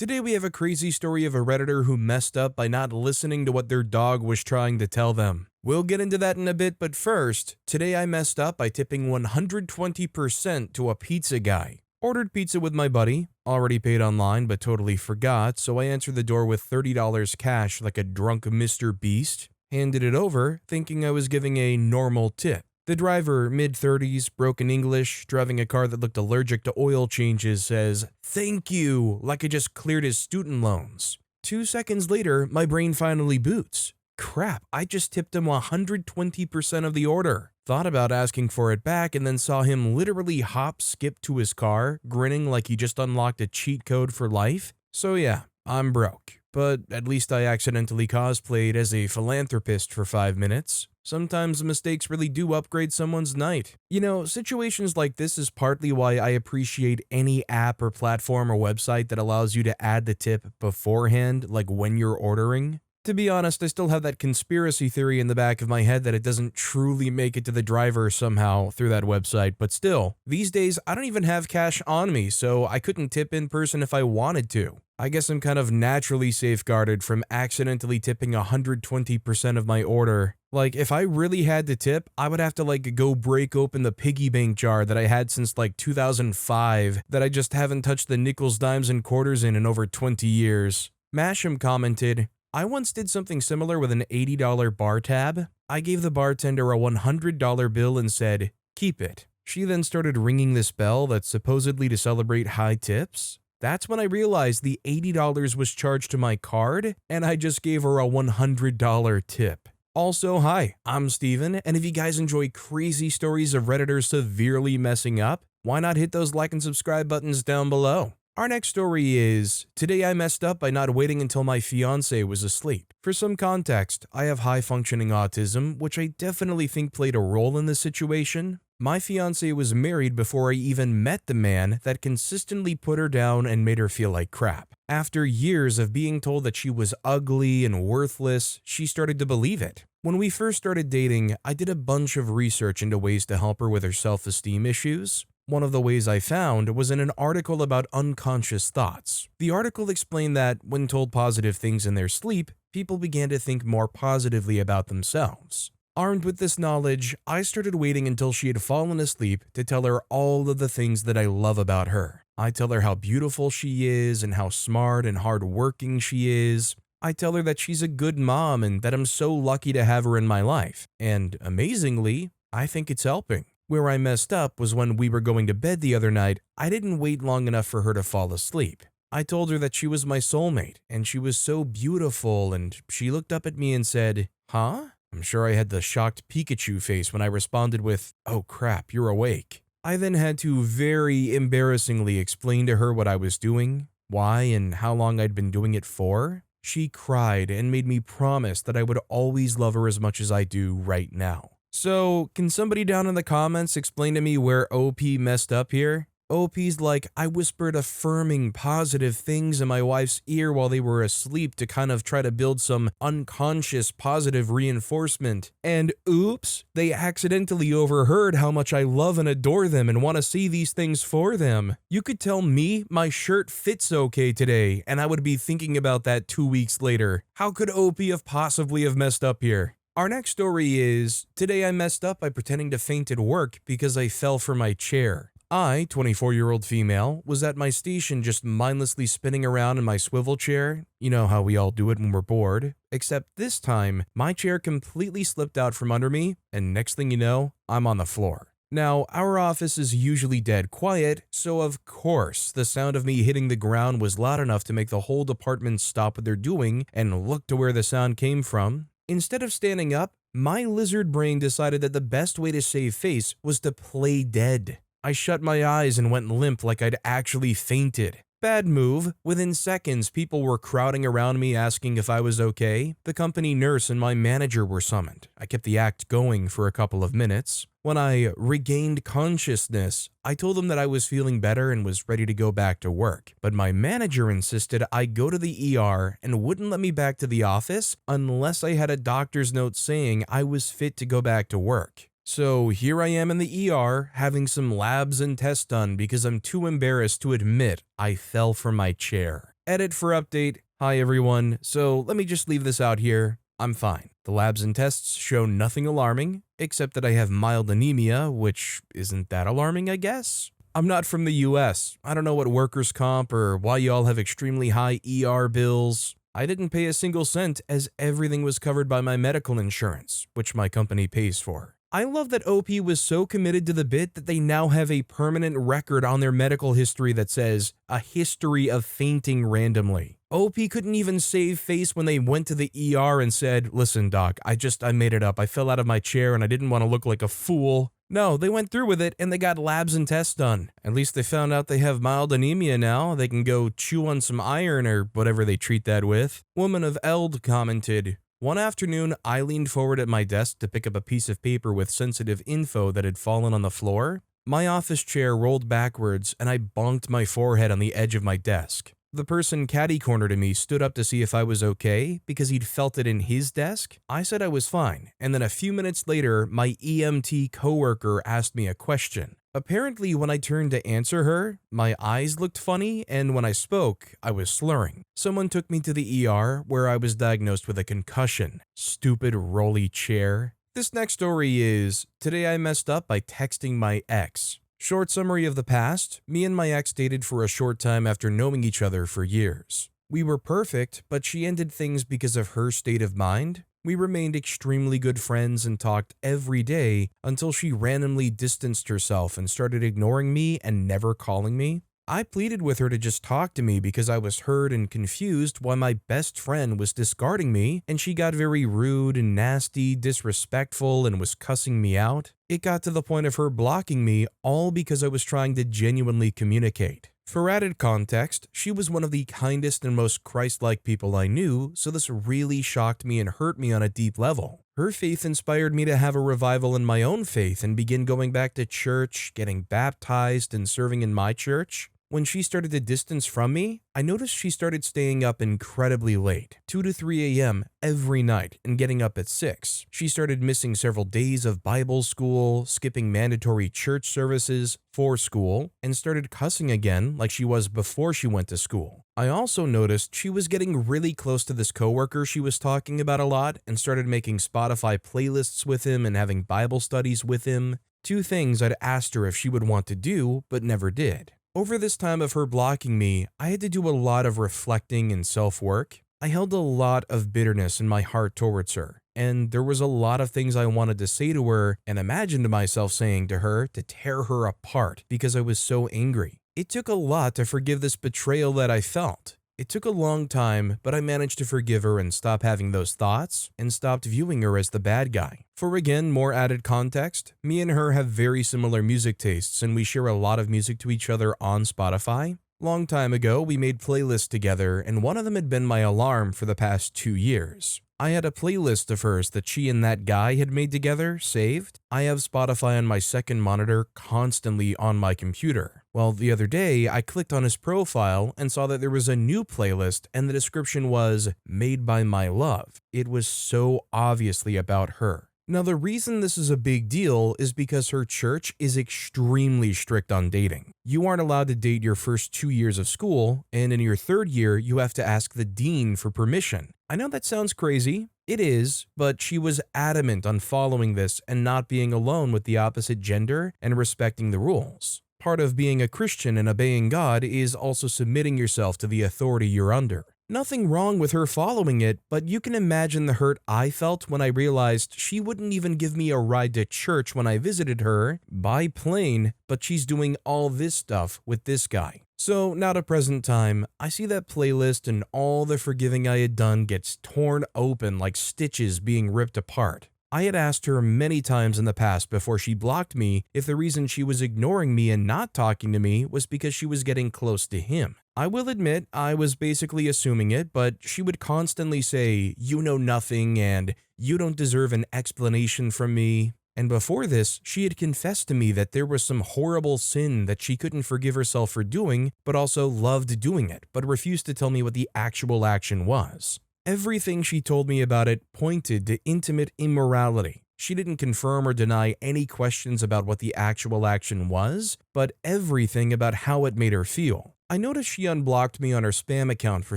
Today we have a crazy story of a Redditor who messed up by not listening to what their dog was trying to tell them. We'll get into that in a bit, but first, today I messed up by tipping 120% to a pizza guy. Ordered pizza with my buddy, already paid online but totally forgot, so I answered the door with $30 cash like a drunk Mr. Beast, handed it over, thinking I was giving a normal tip. The driver, mid-30s, broken English, driving a car that looked allergic to oil changes, says, "Thank you," like I just cleared his student loans. 2 seconds later, my brain finally boots. Crap, I just tipped him 120% of the order. Thought about asking for it back and then saw him literally hop skip to his car, grinning like he just unlocked a cheat code for life. So yeah, I'm broke. But at least I accidentally cosplayed as a philanthropist for 5 minutes. Sometimes mistakes really do upgrade someone's night. You know, situations like this is partly why I appreciate any app or platform or website that allows you to add the tip beforehand, like when you're ordering. To be honest, I still have that conspiracy theory in the back of my head that it doesn't truly make it to the driver somehow through that website, but still, these days I don't even have cash on me, so I couldn't tip in person if I wanted to. I guess I'm kind of naturally safeguarded from accidentally tipping 120% of my order. Like, if I really had to tip, I would have to go break open the piggy bank jar that I had since 2005 that I just haven't touched the nickels, dimes, and quarters in over 20 years. Masham commented, "I once did something similar with an $80 bar tab. I gave the bartender a $100 bill and said, 'Keep it.' She then started ringing this bell that's supposedly to celebrate high tips. That's when I realized the $80 was charged to my card, and I just gave her a $100 tip." Also, hi, I'm Steven, and if you guys enjoy crazy stories of Redditors severely messing up, why not hit those like and subscribe buttons down below? Our next story is, today I messed up by not waiting until my fiancé was asleep. For some context, I have high-functioning autism, which I definitely think played a role in this situation. My fiancé was married before I even met the man that consistently put her down and made her feel like crap. After years of being told that she was ugly and worthless, she started to believe it. When we first started dating, I did a bunch of research into ways to help her with her self-esteem issues. One of the ways I found was in an article about unconscious thoughts. The article explained that, when told positive things in their sleep, people began to think more positively about themselves. Armed with this knowledge, I started waiting until she had fallen asleep to tell her all of the things that I love about her. I tell her how beautiful she is and how smart and hardworking she is. I tell her that she's a good mom and that I'm so lucky to have her in my life. And amazingly, I think it's helping. Where I messed up was when we were going to bed the other night, I didn't wait long enough for her to fall asleep. I told her that she was my soulmate and she was so beautiful, and she looked up at me and said, "Huh?" I'm sure I had the shocked Pikachu face when I responded with, "Oh crap, you're awake." I then had to very embarrassingly explain to her what I was doing, why, and how long I'd been doing it for. She cried and made me promise that I would always love her as much as I do right now. So, can somebody down in the comments explain to me where OP messed up here? OP's like, I whispered affirming positive things in my wife's ear while they were asleep to kind of try to build some unconscious positive reinforcement. And oops, they accidentally overheard how much I love and adore them and want to see these things for them. You could tell me my shirt fits okay today, and I would be thinking about that 2 weeks later. How could OP have possibly have messed up here? Our next story is, today I messed up by pretending to faint at work because I fell from my chair. I, 24-year-old female, was at my station just mindlessly spinning around in my swivel chair. You know how we all do it when we're bored. Except this time, my chair completely slipped out from under me, and next thing you know, I'm on the floor. Now, our office is usually dead quiet, so of course, the sound of me hitting the ground was loud enough to make the whole department stop what they're doing and look to where the sound came from. Instead of standing up, my lizard brain decided that the best way to save face was to play dead. I shut my eyes and went limp like I'd actually fainted. Bad move. Within seconds, people were crowding around me asking if I was okay. The company nurse and my manager were summoned. I kept the act going for a couple of minutes. When I regained consciousness, I told them that I was feeling better and was ready to go back to work. But my manager insisted I go to the ER and wouldn't let me back to the office unless I had a doctor's note saying I was fit to go back to work. So here I am in the ER having some labs and tests done because I'm too embarrassed to admit I fell from my chair. Edit for update. Hi everyone, so let me just leave this out here. I'm fine. The labs and tests show nothing alarming, except that I have mild anemia, which isn't that alarming, I guess. I'm not from the US. I don't know what workers' comp or why y'all have extremely high ER bills. I didn't pay a single cent as everything was covered by my medical insurance, which my company pays for. I love that OP was so committed to the bit that they now have a permanent record on their medical history that says, a history of fainting randomly. OP couldn't even save face when they went to the ER and said, listen doc, I made it up. I fell out of my chair and I didn't want to look like a fool. No, they went through with it and they got labs and tests done. At least they found out they have mild anemia now. They can go chew on some iron or whatever they treat that with. Woman of Eld commented, one afternoon, I leaned forward at my desk to pick up a piece of paper with sensitive info that had fallen on the floor. My office chair rolled backwards and I bonked my forehead on the edge of my desk. The person catty-corner to me stood up to see if I was okay because he'd felt it in his desk. I said I was fine, and then a few minutes later, my EMT coworker asked me a question. Apparently, when I turned to answer her, my eyes looked funny, and when I spoke, I was slurring. Someone took me to the ER, where I was diagnosed with a concussion. Stupid rolly chair. This next story is, today I messed up by texting my ex. Short summary of the past, me and my ex dated for a short time after knowing each other for years. We were perfect, but she ended things because of her state of mind. We remained extremely good friends and talked every day until she randomly distanced herself and started ignoring me and never calling me. I pleaded with her to just talk to me because I was hurt and confused why my best friend was discarding me, and she got very rude and nasty, disrespectful, and was cussing me out. It got to the point of her blocking me, all because I was trying to genuinely communicate. For added context, she was one of the kindest and most Christ-like people I knew, so this really shocked me and hurt me on a deep level. Her faith inspired me to have a revival in my own faith and begin going back to church, getting baptized, and serving in my church. When she started to distance from me, I noticed she started staying up incredibly late, 2 to 3 a.m. every night, and getting up at 6. She started missing several days of Bible school, skipping mandatory church services for school, and started cussing again like she was before she went to school. I also noticed she was getting really close to this coworker she was talking about a lot and started making Spotify playlists with him and having Bible studies with him. 2 things I'd asked her if she would want to do, but never did. Over this time of her blocking me, I had to do a lot of reflecting and self-work. I held a lot of bitterness in my heart towards her, and there was a lot of things I wanted to say to her and imagined myself saying to her to tear her apart because I was so angry. It took a lot to forgive this betrayal that I felt. It took a long time, but I managed to forgive her and stop having those thoughts and stopped viewing her as the bad guy. For again, more added context, me and her have very similar music tastes and we share a lot of music to each other on Spotify. Long time ago, we made playlists together and one of them had been my alarm for the past 2 years. I had a playlist of hers that she and that guy had made together, saved. I have Spotify on my second monitor constantly on my computer. Well, the other day, I clicked on his profile and saw that there was a new playlist and the description was, "Made by my love." It was so obviously about her. Now, the reason this is a big deal is because her church is extremely strict on dating. You aren't allowed to date your first 2 years of school, and in your 3rd year, you have to ask the dean for permission. I know that sounds crazy. It is, but she was adamant on following this and not being alone with the opposite gender and respecting the rules. Part of being a Christian and obeying God is also submitting yourself to the authority you're under. Nothing wrong with her following it, but you can imagine the hurt I felt when I realized she wouldn't even give me a ride to church when I visited her by plane, but she's doing all this stuff with this guy. So now to present time, I see that playlist and all the forgiving I had done gets torn open like stitches being ripped apart. I had asked her many times in the past before she blocked me if the reason she was ignoring me and not talking to me was because she was getting close to him. I will admit I was basically assuming it, but she would constantly say, "You know nothing," and "You don't deserve an explanation from me." And before this, she had confessed to me that there was some horrible sin that she couldn't forgive herself for doing, but also loved doing it, but refused to tell me what the actual action was. Everything she told me about it pointed to intimate immorality. She didn't confirm or deny any questions about what the actual action was, but everything about how it made her feel. I noticed she unblocked me on her spam account for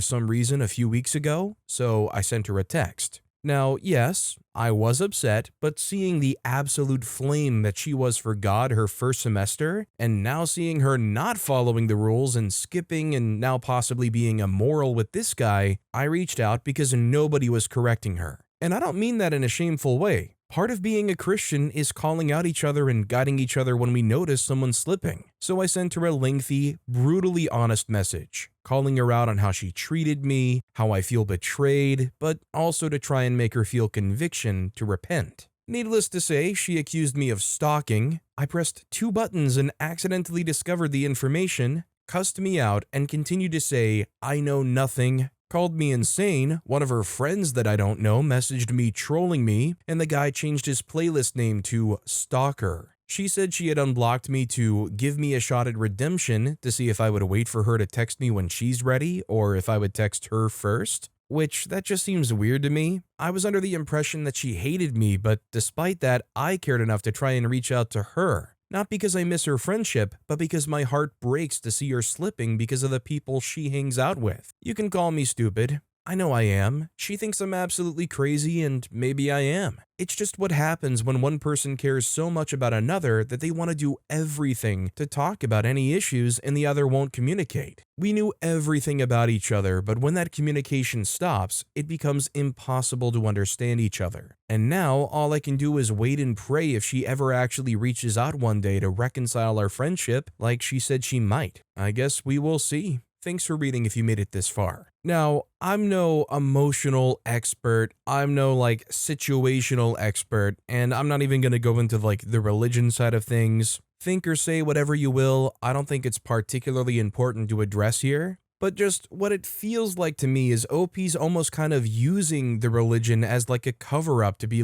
some reason a few weeks ago, so I sent her a text. Now, yes, I was upset, but seeing the absolute flame that she was for God her first semester, and now seeing her not following the rules and skipping and now possibly being immoral with this guy, I reached out because nobody was correcting her. And I don't mean that in a shameful way. Part of being a Christian is calling out each other and guiding each other when we notice someone slipping. So I sent her a lengthy, brutally honest message, calling her out on how she treated me, how I feel betrayed, but also to try and make her feel conviction to repent. Needless to say, she accused me of stalking. I pressed 2 buttons and accidentally discovered the information, cussed me out, and continued to say, "I know nothing," called me insane. One of her friends that I don't know messaged me trolling me, and the guy changed his playlist name to Stalker. She said she had unblocked me to give me a shot at redemption to see if I would wait for her to text me when she's ready or if I would text her first, which that just seems weird to me. I was under the impression that she hated me, but despite that, I cared enough to try and reach out to her. Not because I miss her friendship, but because my heart breaks to see her slipping because of the people she hangs out with. You can call me stupid. I know I am. She thinks I'm absolutely crazy, and maybe I am. It's just what happens when one person cares so much about another that they want to do everything to talk about any issues and the other won't communicate. We knew everything about each other, but when that communication stops, it becomes impossible to understand each other. And now, all I can do is wait and pray if she ever actually reaches out one day to reconcile our friendship like she said she might. I guess we will see. Thanks for reading if you made it this far. Now, I'm no emotional expert, I'm no situational expert, and I'm not even gonna go into the religion side of things. Think or say whatever you will, I don't think it's particularly important to address here. But just what it feels like to me is OP's almost kind of using the religion as a cover-up to be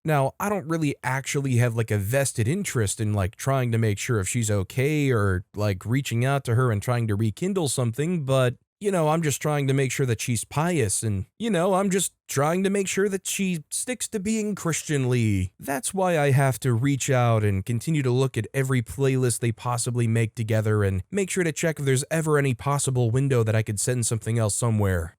now, I don't really actually have a vested interest in trying to make sure if she's okay or reaching out to her and trying to rekindle something, but I'm just trying to make sure that she's pious and, I'm just trying to make sure that she sticks to being Christianly. That's why I have to reach out and continue to look at every playlist they possibly make together and make sure to check if there's ever any possible window that I could send something else somewhere.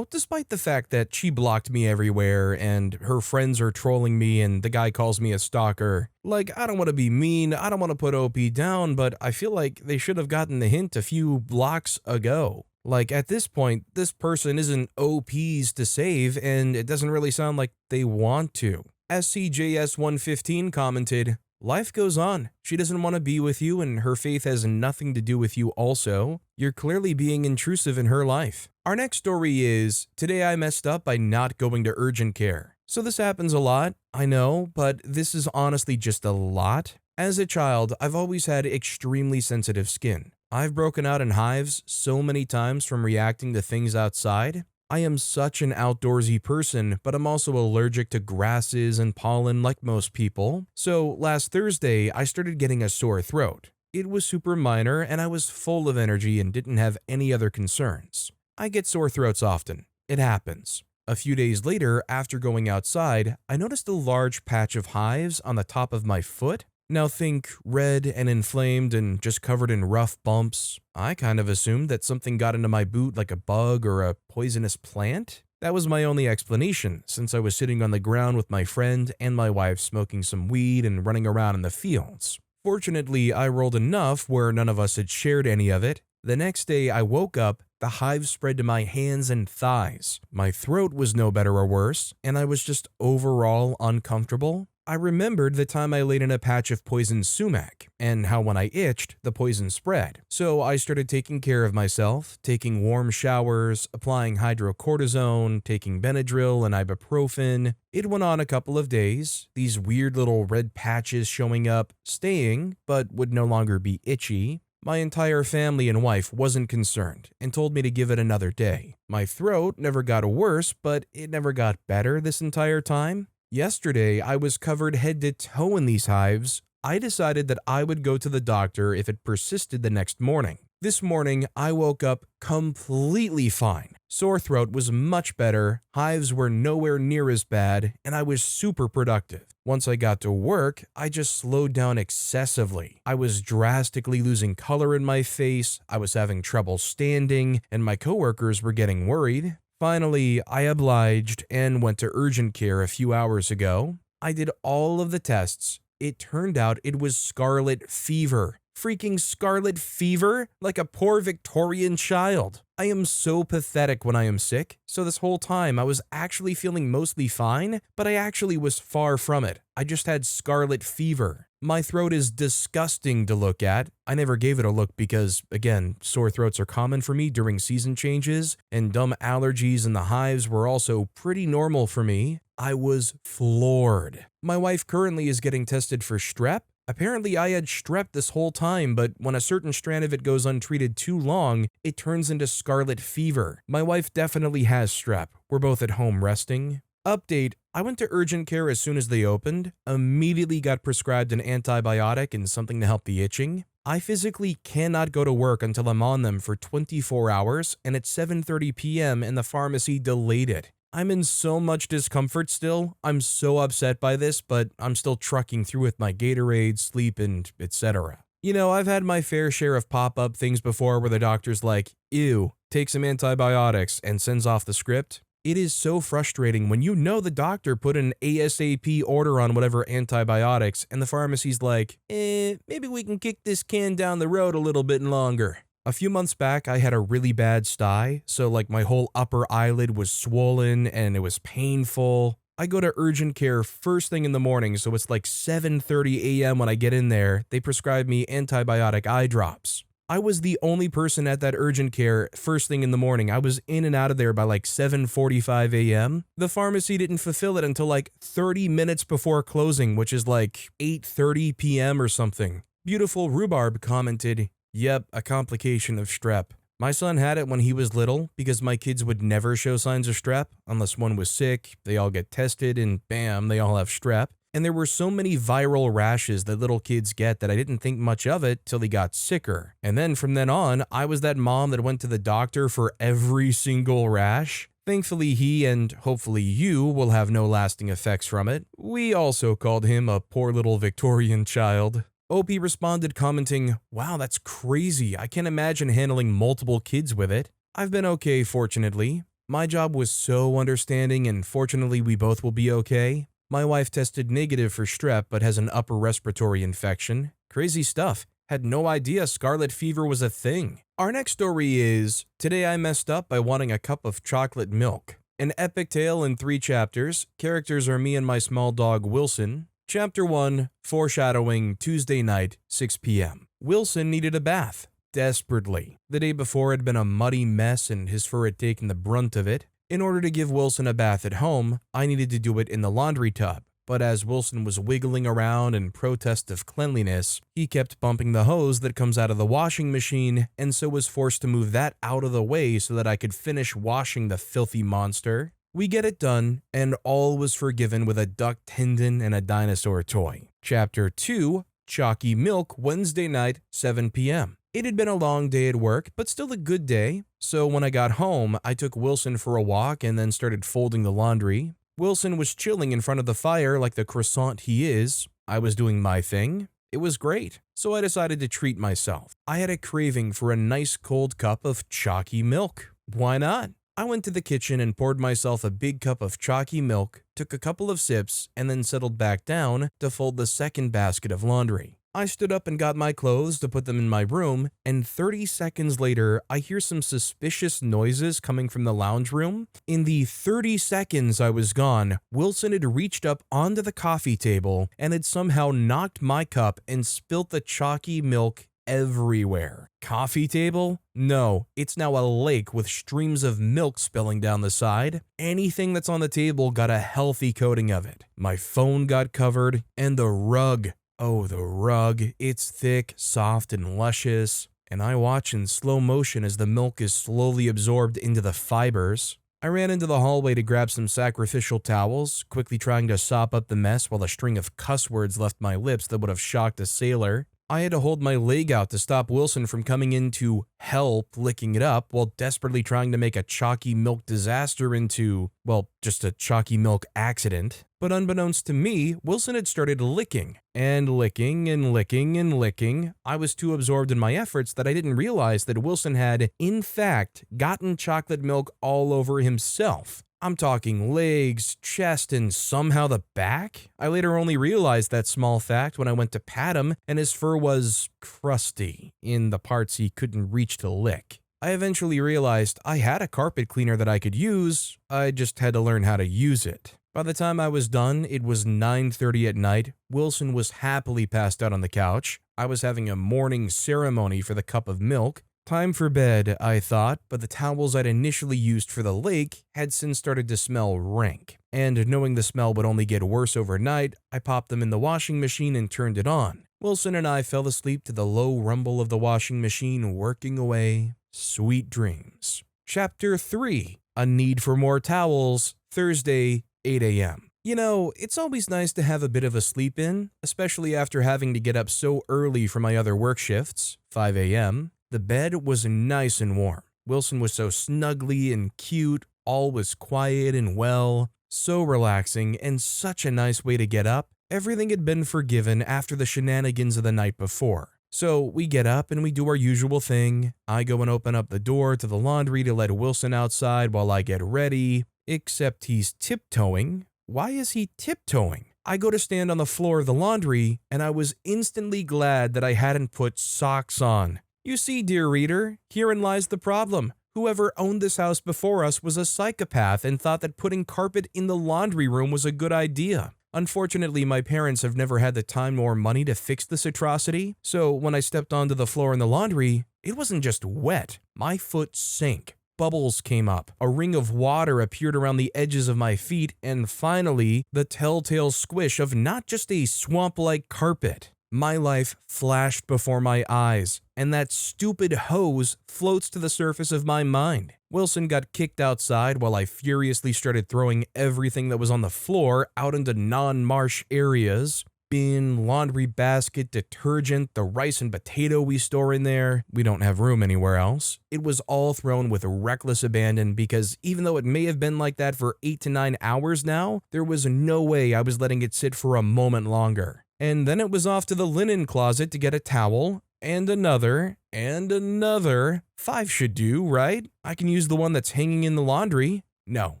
Despite the fact that she blocked me everywhere and her friends are trolling me and the guy calls me a stalker. I don't want to be mean, I don't want to put OP down, but I feel like they should have gotten the hint a few blocks ago. At this point, this person isn't OP's to save, and it doesn't really sound like they want to. SCJS115 commented, "Life goes on. She doesn't want to be with you, and her faith has nothing to do with you also. You're clearly being intrusive in her life." Our next story is, "Today I messed up by not going to urgent care." So this happens a lot, I know, but this is honestly just a lot. As a child, I've always had extremely sensitive skin. I've broken out in hives so many times from reacting to things outside. I am such an outdoorsy person, but I'm also allergic to grasses and pollen like most people. So last Thursday, I started getting a sore throat. It was super minor and I was full of energy and didn't have any other concerns. I get sore throats often. It happens. A few days later, after going outside, I noticed a large patch of hives on the top of my foot. Now think red and inflamed and just covered in rough bumps. I kind of assumed that something got into my boot like a bug or a poisonous plant. That was my only explanation, since I was sitting on the ground with my friend and my wife smoking some weed and running around in the fields. Fortunately, I rolled enough where none of us had shared any of it. The next day I woke up, the hives spread to my hands and thighs. My throat was no better or worse, and I was just overall uncomfortable. I remembered the time I laid in a patch of poisoned sumac, and how when I itched, the poison spread. So I started taking care of myself, taking warm showers, applying hydrocortisone, taking Benadryl and ibuprofen. It went on a couple of days, these weird little red patches showing up, staying, but would no longer be itchy. My entire family and wife wasn't concerned and told me to give it another day. My throat never got worse, but it never got better this entire time. Yesterday, I was covered head to toe in these hives. I decided that I would go to the doctor if it persisted the next morning. This morning, I woke up completely fine. Sore throat was much better, hives were nowhere near as bad, and I was super productive. Once I got to work, I just slowed down excessively. I was drastically losing color in my face, I was having trouble standing, and my coworkers were getting worried. Finally, I obliged and went to urgent care a few hours ago. I did all of the tests. It turned out it was scarlet fever. Freaking scarlet fever? Like a poor Victorian child. I am so pathetic when I am sick, so this whole time I was actually feeling mostly fine, but I actually was far from it. I just had scarlet fever. My throat is disgusting to look at. I never gave it a look because, again, sore throats are common for me during season changes, and dumb allergies and the hives were also pretty normal for me. I was floored. My wife currently is getting tested for strep. Apparently I had strep this whole time, but when a certain strand of it goes untreated too long, it turns into scarlet fever. My wife definitely has strep. We're both at home resting. Update, I went to urgent care as soon as they opened, immediately got prescribed an antibiotic and something to help the itching. I physically cannot go to work until I'm on them for 24 hours, and at 7:30 p.m. and the pharmacy delayed it. I'm in so much discomfort still. I'm so upset by this, but I'm still trucking through with my Gatorade, sleep, and etc. You know, I've had my fair share of pop-up things before where the doctor's like, ew, take some antibiotics, and sends off the script. It is so frustrating when you know the doctor put an ASAP order on whatever antibiotics, and the pharmacy's like, maybe we can kick this can down the road a little bit longer. A few months back, I had a really bad sty, so like my whole upper eyelid was swollen and it was painful. I go to urgent care first thing in the morning, so it's like 7:30 a.m. when I get in there. They prescribe me antibiotic eye drops. I was the only person at that urgent care first thing in the morning. I was in and out of there by like 7:45 a.m. The pharmacy didn't fulfill it until like 30 minutes before closing, which is like 8:30 p.m. or something. Beautiful Rhubarb commented, "Yep, a complication of strep. My son had it when he was little because my kids would never show signs of strep unless one was sick. They all get tested and bam, they all have strep. And there were so many viral rashes that little kids get that I didn't think much of it till he got sicker. And then from then on, I was that mom that went to the doctor for every single rash. Thankfully, he and hopefully you will have no lasting effects from it. We also called him a poor little Victorian child." OP responded commenting, "Wow, that's crazy. I can't imagine handling multiple kids with it. I've been okay, fortunately. My job was so understanding and fortunately we both will be okay. My wife tested negative for strep but has an upper respiratory infection. Crazy stuff. Had no idea scarlet fever was a thing." Our next story is, today I messed up by wanting a cup of chocolate milk. An epic tale in 3 chapters. Characters are me and my small dog Wilson. Chapter 1, Foreshadowing, Tuesday night, 6 p.m. Wilson needed a bath. Desperately. The day before had been a muddy mess and his fur had taken the brunt of it. In order to give Wilson a bath at home, I needed to do it in the laundry tub. But as Wilson was wiggling around in protest of cleanliness, he kept bumping the hose that comes out of the washing machine and so was forced to move that out of the way so that I could finish washing the filthy monster. We get it done, and all was forgiven with a duck tendon and a dinosaur toy. Chapter 2, Chalky Milk, Wednesday night, 7 p.m. It had been a long day at work, but still a good day. So when I got home, I took Wilson for a walk and then started folding the laundry. Wilson was chilling in front of the fire like the croissant he is. I was doing my thing. It was great. So I decided to treat myself. I had a craving for a nice cold cup of chalky milk. Why not? I went to the kitchen and poured myself a big cup of chalky milk, took a couple of sips, and then settled back down to fold the second basket of laundry. I stood up and got my clothes to put them in my room, and 30 seconds later, I hear some suspicious noises coming from the lounge room. In the 30 seconds I was gone, Wilson had reached up onto the coffee table and had somehow knocked my cup and spilt the chalky milk everywhere. Coffee table? No, it's now a lake with streams of milk spilling down the side. Anything that's on the table got a healthy coating of it. My phone got covered, and the rug. Oh, the rug. It's thick, soft, and luscious. And I watch in slow motion as the milk is slowly absorbed into the fibers. I ran into the hallway to grab some sacrificial towels, quickly trying to sop up the mess while a string of cuss words left my lips that would have shocked a sailor. I had to hold my leg out to stop Wilson from coming in to help licking it up while desperately trying to make a chalky milk disaster into, well, just a chalky milk accident. But unbeknownst to me, Wilson had started licking and licking and licking and licking. I was too absorbed in my efforts that I didn't realize that Wilson had, in fact, gotten chocolate milk all over himself. I'm talking legs, chest, and somehow the back. I later only realized that small fact when I went to pat him and his fur was crusty in the parts he couldn't reach to lick. I eventually realized I had a carpet cleaner that I could use, I just had to learn how to use it. By the time I was done, it was 9:30 at night. Wilson was happily passed out on the couch. I was having a morning ceremony for the cup of milk. Time for bed, I thought, but the towels I'd initially used for the lake had since started to smell rank. And knowing the smell would only get worse overnight, I popped them in the washing machine and turned it on. Wilson and I fell asleep to the low rumble of the washing machine working away. Sweet dreams. Chapter 3. A Need for More Towels, Thursday, 8 a.m. You know, it's always nice to have a bit of a sleep in, especially after having to get up so early for my other work shifts, 5 a.m. The bed was nice and warm. Wilson was so snuggly and cute, all was quiet and well, so relaxing and such a nice way to get up. Everything had been forgiven after the shenanigans of the night before. So we get up and we do our usual thing. I go and open up the door to the laundry to let Wilson outside while I get ready, except he's tiptoeing. Why is he tiptoeing? I go to stand on the floor of the laundry and I was instantly glad that I hadn't put socks on. You see, dear reader, herein lies the problem. Whoever owned this house before us was a psychopath and thought that putting carpet in the laundry room was a good idea. Unfortunately, my parents have never had the time or money to fix this atrocity, so when I stepped onto the floor in the laundry, it wasn't just wet. My foot sank. Bubbles came up, a ring of water appeared around the edges of my feet, and finally, the telltale squish of not just a swamp-like carpet. My life flashed before my eyes, and that stupid hose floats to the surface of my mind. Wilson got kicked outside while I furiously started throwing everything that was on the floor out into non-marsh areas. Bin, laundry basket, detergent, the rice and potato we store in there. We don't have room anywhere else. It was all thrown with reckless abandon because even though it may have been like that for 8 to 9 hours now, there was no way I was letting it sit for a moment longer. And then it was off to the linen closet to get a towel, and another, and another. 5 should do, right? I can use the one that's hanging in the laundry. No,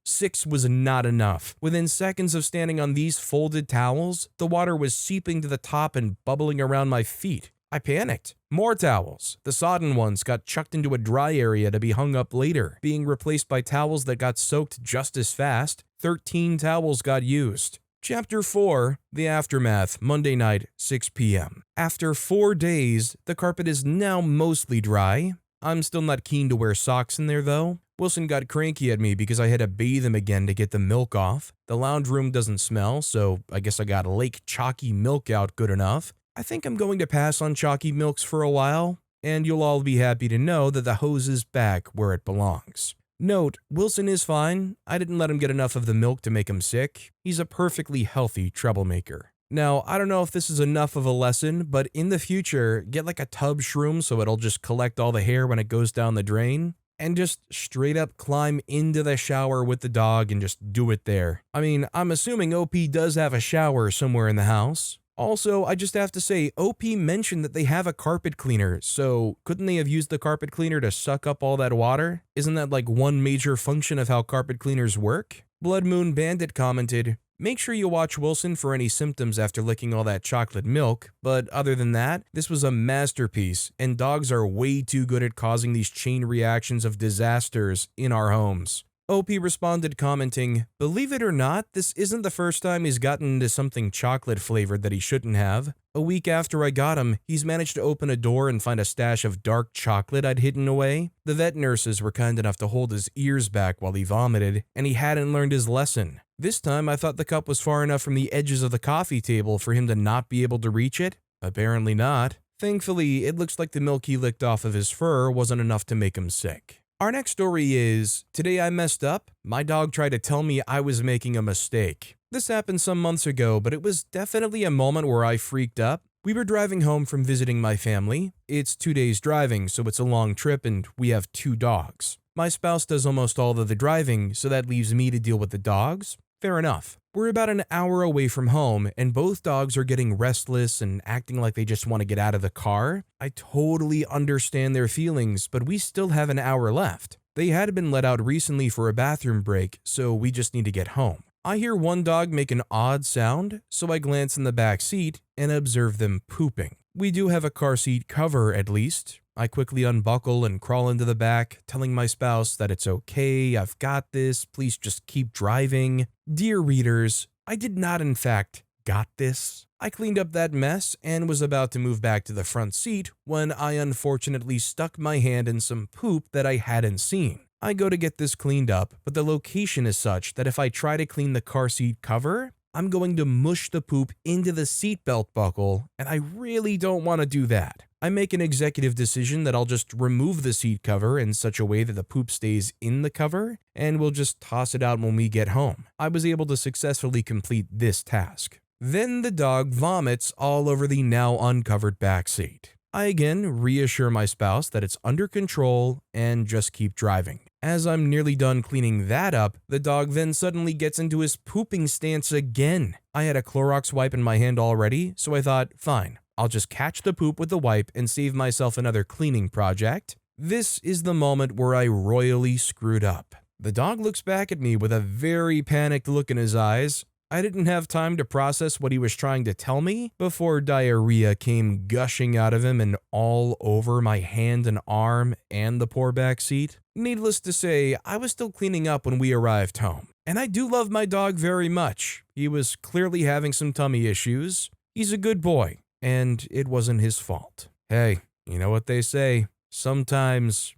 6 was not enough. Within seconds of standing on these folded towels, the water was seeping to the top and bubbling around my feet. I panicked. More towels. The sodden ones got chucked into a dry area to be hung up later, being replaced by towels that got soaked just as fast. 13 towels got used. Chapter 4, The Aftermath, Monday night, 6 p.m. After 4 days, the carpet is now mostly dry. I'm still not keen to wear socks in there though. Wilson got cranky at me because I had to bathe him again to get the milk off. The lounge room doesn't smell, so I guess I got Lake Chalky Milk out good enough. I think I'm going to pass on chalky milks for a while, and you'll all be happy to know that the hose is back where it belongs. Note, Wilson is fine. I didn't let him get enough of the milk to make him sick. He's a perfectly healthy troublemaker. Now, I don't know if this is enough of a lesson, but in the future, get like a tub shroom so it'll just collect all the hair when it goes down the drain, and just straight up climb into the shower with the dog and just do it there. I mean, I'm assuming OP does have a shower somewhere in the house. Also, I just have to say, OP mentioned that they have a carpet cleaner, so couldn't they have used the carpet cleaner to suck up all that water? Isn't that like one major function of how carpet cleaners work? Blood Moon Bandit commented, "Make sure you watch Wilson for any symptoms after licking all that chocolate milk, but other than that, this was a masterpiece, and dogs are way too good at causing these chain reactions of disasters in our homes." OP responded commenting, "Believe it or not, this isn't the first time he's gotten into something chocolate flavored that he shouldn't have. A week after I got him, he's managed to open a door and find a stash of dark chocolate I'd hidden away. The vet nurses were kind enough to hold his ears back while he vomited, and he hadn't learned his lesson. This time I thought the cup was far enough from the edges of the coffee table for him to not be able to reach it. Apparently not. Thankfully, it looks like the milk he licked off of his fur wasn't enough to make him sick." Our next story is, today I messed up. My dog tried to tell me I was making a mistake. This happened some months ago, but it was definitely a moment where I freaked up. We were driving home from visiting my family. It's 2 days driving, so it's a long trip and we have 2 dogs. My spouse does almost all of the driving, so that leaves me to deal with the dogs. Fair enough. We're about an hour away from home, and both dogs are getting restless and acting like they just want to get out of the car. I totally understand their feelings, but we still have an hour left. They had been let out recently for a bathroom break, so we just need to get home. I hear one dog make an odd sound, so I glance in the back seat and observe them pooping. We do have a car seat cover at least. I quickly unbuckle and crawl into the back, telling my spouse that it's okay, I've got this, please just keep driving. Dear readers, I did not in fact got this. I cleaned up that mess and was about to move back to the front seat when I unfortunately stuck my hand in some poop that I hadn't seen. I go to get this cleaned up, but the location is such that if I try to clean the car seat cover, I'm going to mush the poop into the seatbelt buckle, and I really don't want to do that. I make an executive decision that I'll just remove the seat cover in such a way that the poop stays in the cover, and we'll just toss it out when we get home. I was able to successfully complete this task. Then the dog vomits all over the now uncovered back seat. I again reassure my spouse that it's under control and just keep driving. As I'm nearly done cleaning that up, the dog then suddenly gets into his pooping stance again. I had a Clorox wipe in my hand already, so I thought, fine, I'll just catch the poop with the wipe and save myself another cleaning project. This is the moment where I royally screwed up. The dog looks back at me with a very panicked look in his eyes. I didn't have time to process what he was trying to tell me before diarrhea came gushing out of him and all over my hand and arm and the poor back seat. Needless to say, I was still cleaning up when we arrived home. And I do love my dog very much. He was clearly having some tummy issues. He's a good boy, and it wasn't his fault. Hey, you know what they say, sometimes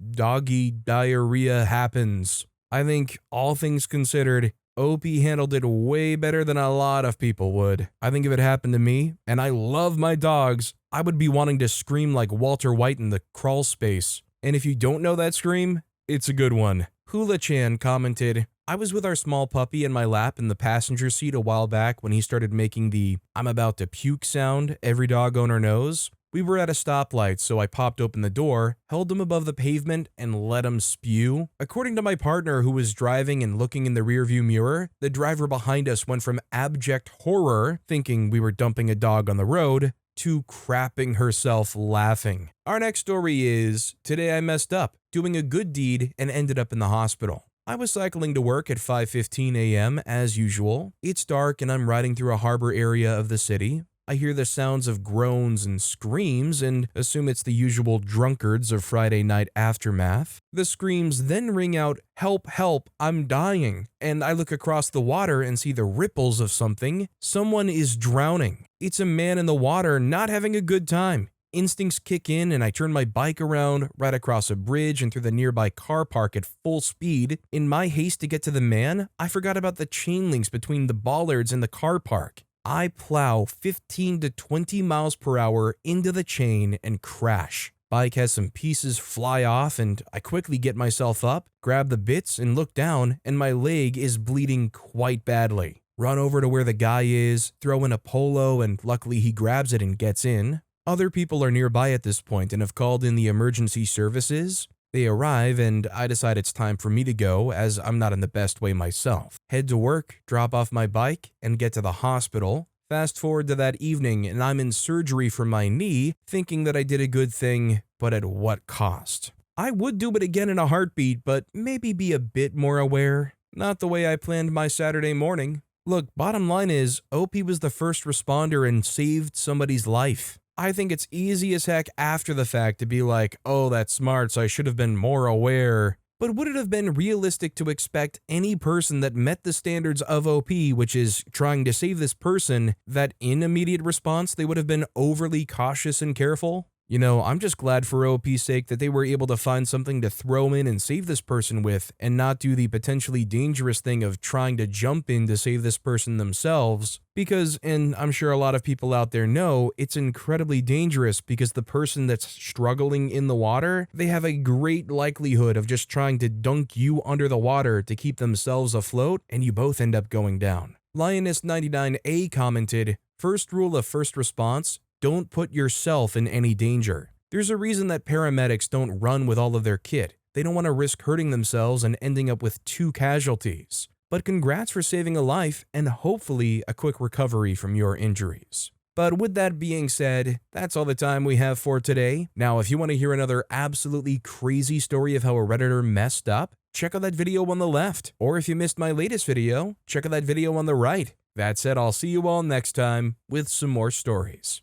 doggy diarrhea happens. I think all things considered, OP handled it way better than a lot of people would. I think if it happened to me, and I love my dogs, I would be wanting to scream like Walter White in the crawl space. And if you don't know that scream, it's a good one. Hula-chan commented, I was with our small puppy in my lap in the passenger seat a while back when he started making the I'm about to puke sound every dog owner knows. We were at a stoplight, so I popped open the door, held him above the pavement, and let him spew. According to my partner who was driving and looking in the rearview mirror, the driver behind us went from abject horror, thinking we were dumping a dog on the road, to crapping herself laughing. Our next story is, today I messed up, doing a good deed and ended up in the hospital. I was cycling to work at 5:15 a.m. as usual. It's dark and I'm riding through a harbor area of the city. I hear the sounds of groans and screams and assume it's the usual drunkards of Friday night aftermath. The screams then ring out, "Help, help, I'm dying." And I look across the water and see the ripples of something. Someone is drowning. It's a man in the water not having a good time. Instincts kick in and I turn my bike around, right across a bridge and through the nearby car park at full speed. In my haste to get to the man, I forgot about the chain links between the bollards and the car park. I plow 15 to 20 miles per hour into the chain and crash. Bike has some pieces fly off and I quickly get myself up, grab the bits and look down and my leg is bleeding quite badly. Run over to where the guy is, throw in a polo and luckily he grabs it and gets in. Other people are nearby at this point and have called in the emergency services. They arrive and I decide it's time for me to go as I'm not in the best way myself. Head to work, drop off my bike, and get to the hospital. Fast forward to that evening and I'm in surgery for my knee, thinking that I did a good thing, but at what cost? I would do it again in a heartbeat, but maybe be a bit more aware. Not the way I planned my Saturday morning. Look, bottom line is, OP was the first responder and saved somebody's life. I think it's easy as heck after the fact to be like, oh, that's smart, so I should have been more aware. But would it have been realistic to expect any person that met the standards of OP, which is trying to save this person, that in immediate response they would have been overly cautious and careful? You know, I'm just glad for OP's sake that they were able to find something to throw in and save this person with and not do the potentially dangerous thing of trying to jump in to save this person themselves. Because, and I'm sure a lot of people out there know, it's incredibly dangerous because the person that's struggling in the water, they have a great likelihood of just trying to dunk you under the water to keep themselves afloat and you both end up going down. Lioness99A commented, first rule of first response, don't put yourself in any danger. There's a reason that paramedics don't run with all of their kit. They don't want to risk hurting themselves and ending up with 2 casualties. But congrats for saving a life and hopefully a quick recovery from your injuries. But with that being said, that's all the time we have for today. Now, if you want to hear another absolutely crazy story of how a Redditor messed up, check out that video on the left. Or if you missed my latest video, check out that video on the right. That said, I'll see you all next time with some more stories.